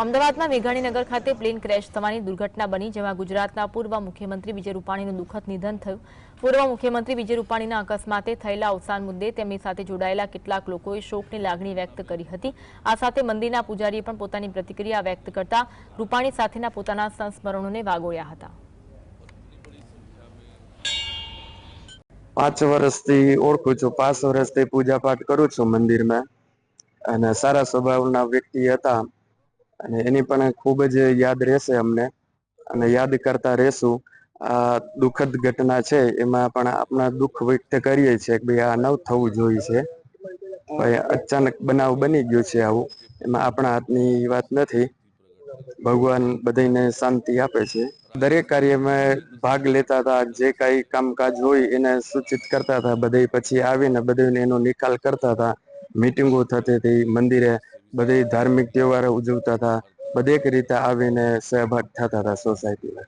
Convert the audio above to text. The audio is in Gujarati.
અમદાવાદના મેઘાણીનગર ખાતે પ્લેન ક્રેશ થવાની દુર્ઘટના બની, જેમાં ગુજરાતના પૂર્વ મુખ્યમંત્રી વિજય રૂપાણીનું દુઃખદ નિધન થયું। પૂર્વ મુખ્યમંત્રી વિજય રૂપાણીના અકસ્માતે થયેલા અવસાન મુદ્દે તેમની સાથે જોડાયેલા કેટલાક લોકોએ શોકની લાગણી વ્યક્ત કરી હતી। આ સાથે મંદિરના પૂજારીએ પણ પોતાની પ્રતિક્રિયા વ્યક્ત કરતા રૂપાણી સાથેના પોતાના સંસ્મરણોને વાગોળ્યા હતા। 5 વર્ષથી ઓળખું છું, 5 વર્ષથી પૂજા પાઠ કરું છું મંદિરમાં, અને સારા સ્વભાવના વ્યક્તિ હતા, અને એની પણ ખૂબ જ યાદ રહેશે અમને, અને યાદ કરતા રહેશું। આ દુઃખદ ઘટના છે, એમાં પણ આપણા દુઃખ વ્યક્ત કરીએ છીએ કે ભાઈ આ ન થવું જોઈએ છે, ભાઈ અચાનક બનાવ બની ગયો છે આવું, એમાં આપણા હાથની વાત નથી। ભગવાન બધાને શાંતિ આપે છે। દરેક કાર્યમાં ભાગ લેતા હતા, જે કાંઈ કામકાજ હોય એને સૂચિત કરતા હતા, બધે પછી આવીને બધાને એનો નિકાલ કરતા હતા। મીટિંગો થતી હતી મંદિરે, બધે ધાર્મિક તહેવારો ઉજવતા હતા, બધેક રીતે આવીને સહભાગ થતા હતા સોસાયટીમાં।